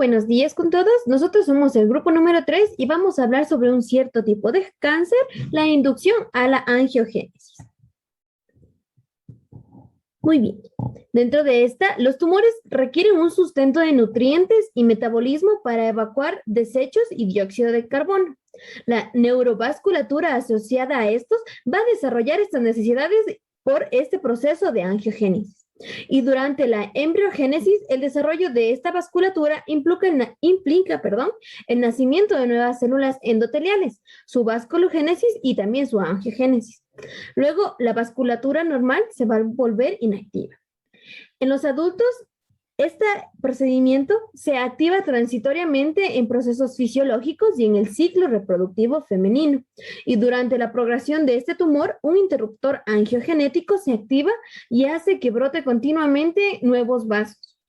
buenos días con todos. Nosotros somos el grupo número 3 y vamos a hablar sobre un cierto tipo de cáncer, la inducción a la angiogénesis. Muy bien. Dentro de esta, los tumores requieren un sustento de nutrientes y metabolismo para evacuar desechos y dióxido de carbono. La neurovasculatura asociada a estos va a desarrollar estas necesidades por este proceso de angiogénesis. Y durante la embriogénesis, el desarrollo de esta vasculatura implica el nacimiento de nuevas células endoteliales, su vasculogénesis y también su angiogénesis. Luego, la vasculatura normal se va a volver inactiva. En los adultos, este procedimiento se activa transitoriamente en procesos fisiológicos y en el ciclo reproductivo femenino. Y durante la progresión de este tumor, un interruptor angiogenético se activa y hace que brote continuamente nuevos vasos.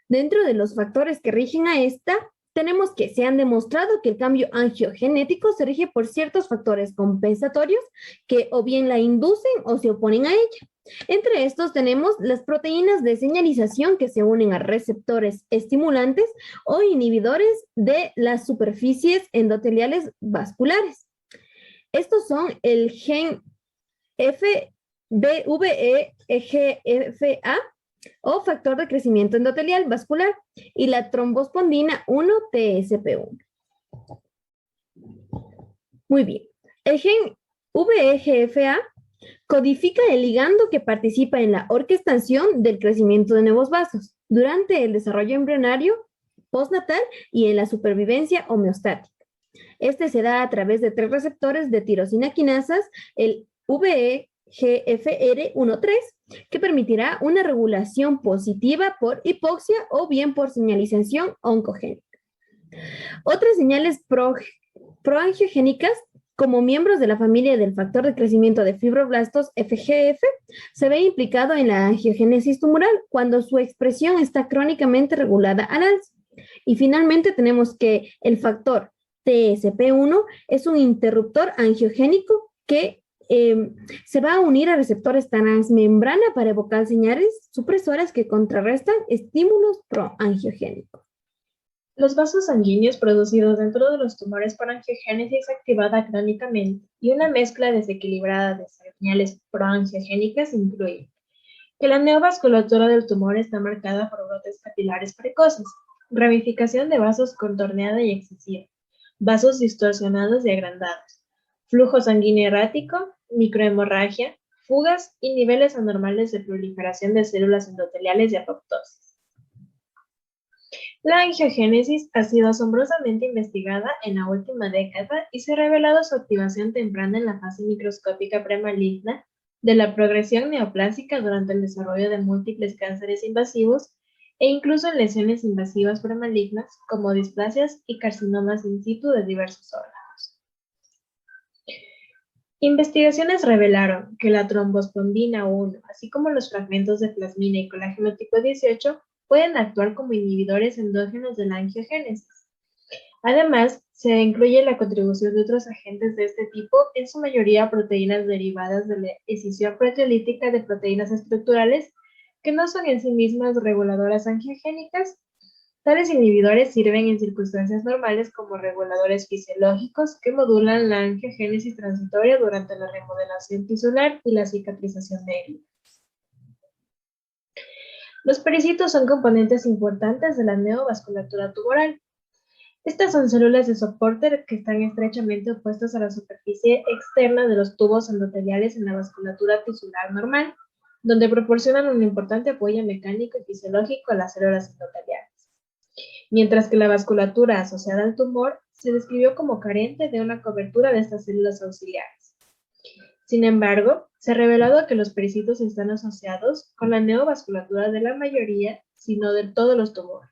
Dentro de los factores que rigen a esta, tenemos que se han demostrado que el cambio angiogenético se rige por ciertos factores compensatorios que o bien la inducen o se oponen a ella. Entre estos tenemos las proteínas de señalización que se unen a receptores estimulantes o inhibidores de las superficies endoteliales vasculares. Estos son el gen FBVEGFA o factor de crecimiento endotelial vascular y la trombospondina 1-TSP1. Muy bien. El gen VEGFA codifica el ligando que participa en la orquestación del crecimiento de nuevos vasos durante el desarrollo embrionario, postnatal y en la supervivencia homeostática. Este se da a través de 3 receptores de tirosina quinasas, el VEGFR1-3, que permitirá una regulación positiva por hipoxia o bien por señalización oncogénica. Otras señales proangiogénicas, como miembros de la familia del factor de crecimiento de fibroblastos FGF, se ve implicado en la angiogénesis tumoral cuando su expresión está crónicamente regulada al alza. Y finalmente tenemos que el factor TSP1 es un interruptor angiogénico que se va a unir a receptores transmembrana para evocar señales supresoras que contrarrestan estímulos proangiogénicos. Los vasos sanguíneos producidos dentro de los tumores por angiogénesis activada crónicamente y una mezcla desequilibrada de señales proangiogénicas incluye que la neovasculatura del tumor está marcada por brotes capilares precoces, ramificación de vasos contorneada y excesiva, vasos distorsionados y agrandados, flujo sanguíneo errático, microhemorragia, fugas y niveles anormales de proliferación de células endoteliales y apoptosis. La angiogénesis ha sido asombrosamente investigada en la última década y se ha revelado su activación temprana en la fase microscópica premaligna de la progresión neoplásica durante el desarrollo de múltiples cánceres invasivos e incluso en lesiones invasivas premalignas como displasias y carcinomas in situ de diversos órganos. Investigaciones revelaron que la trombospondina 1, así como los fragmentos de plasmina y colágeno tipo 18, pueden actuar como inhibidores endógenos de la angiogénesis. Además, se incluye la contribución de otros agentes de este tipo, en su mayoría proteínas derivadas de la escisión proteolítica de proteínas estructurales que no son en sí mismas reguladoras angiogénicas. Tales inhibidores sirven en circunstancias normales como reguladores fisiológicos que modulan la angiogénesis transitoria durante la remodelación tisular y la cicatrización de heridas. Los pericitos son componentes importantes de la neovasculatura tumoral. Estas son células de soporte que están estrechamente opuestas a la superficie externa de los tubos endoteliales en la vasculatura tisular normal, donde proporcionan un importante apoyo mecánico y fisiológico a las células endoteliales. Mientras que la vasculatura asociada al tumor se describió como carente de una cobertura de estas células auxiliares. Sin embargo, se ha revelado que los pericitos están asociados con la neovasculatura de la mayoría, si no de todos los tumores.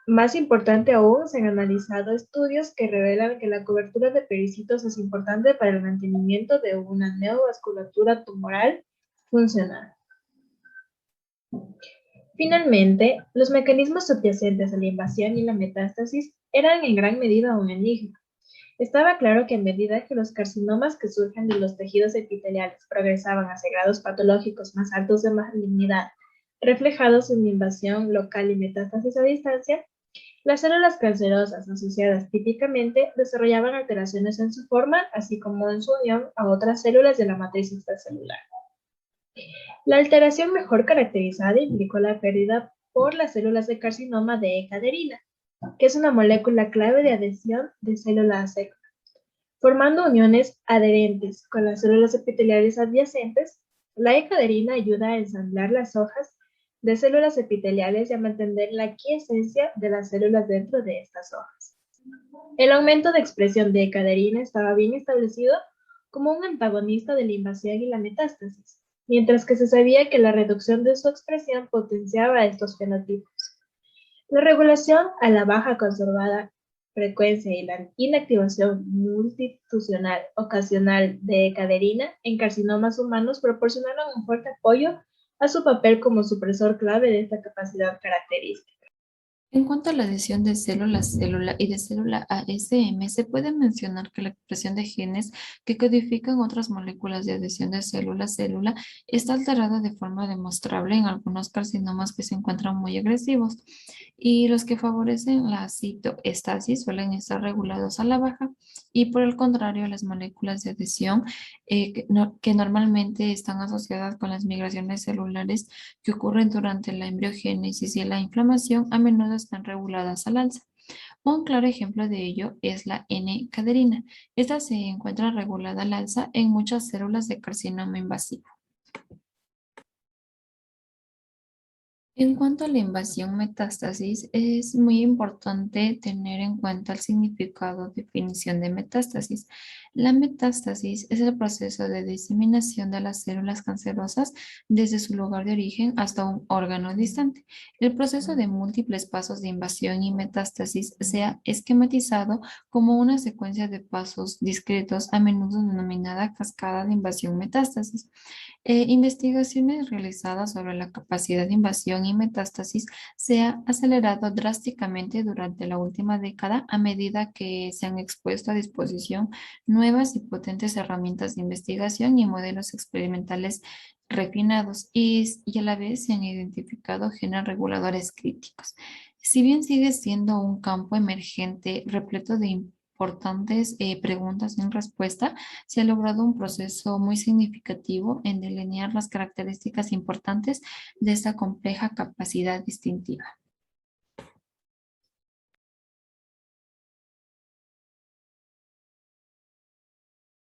Más importante aún, se han analizado estudios que revelan que la cobertura de pericitos es importante para el mantenimiento de una neovasculatura tumoral funcional. Finalmente, los mecanismos subyacentes a la invasión y la metástasis eran en gran medida un enigma. Estaba claro que a medida que los carcinomas que surgen de los tejidos epiteliales progresaban hacia grados patológicos más altos de malignidad reflejados en invasión local y metástasis a distancia. Las células cancerosas asociadas típicamente desarrollaban alteraciones en su forma, así como en su unión a otras células de la matriz extracelular. La alteración mejor caracterizada implicó la pérdida por las células de carcinoma de E-caderina, que es una molécula clave de adhesión de célula a célula, formando uniones adherentes con las células epiteliales adyacentes. La E-caderina ayuda a ensamblar las hojas de células epiteliales y a mantener la quiesencia de las células dentro de estas hojas. El aumento de expresión de E-caderina estaba bien establecido como un antagonista de la invasión y la metástasis, mientras que se sabía que la reducción de su expresión potenciaba estos fenotipos. La regulación a la baja conservada frecuencia y la inactivación multifuncional ocasional de E-caderina en carcinomas humanos proporcionaron un fuerte apoyo a su papel como supresor clave de esta capacidad característica. En cuanto a la adhesión de célula a célula y de célula a SM, se puede mencionar que la expresión de genes que codifican otras moléculas de adhesión de célula a célula está alterada de forma demostrable en algunos carcinomas que se encuentran muy agresivos, y los que favorecen la citoestasis suelen estar regulados a la baja, y por el contrario, las moléculas de adhesión que normalmente están asociadas con las migraciones celulares que ocurren durante la embriogénesis y la inflamación a menudo están reguladas al alza. Un claro ejemplo de ello es la N-caderina. Esta se encuentra regulada al alza en muchas células de carcinoma invasivo. En cuanto a la invasión metástasis, es muy importante tener en cuenta el significado de definición de metástasis. La metástasis es el proceso de diseminación de las células cancerosas desde su lugar de origen hasta un órgano distante. El proceso de múltiples pasos de invasión y metástasis se ha esquematizado como una secuencia de pasos discretos, a menudo denominada cascada de invasión-metástasis. Investigaciones realizadas sobre la capacidad de invasión y metástasis se ha acelerado drásticamente durante la última década a medida que se han expuesto a disposición nuevas y potentes herramientas de investigación y modelos experimentales refinados, y a la vez se han identificado genes reguladores críticos. Si bien sigue siendo un campo emergente repleto de importantes preguntas en respuesta, se ha logrado un proceso muy significativo en delinear las características importantes de esta compleja capacidad distintiva.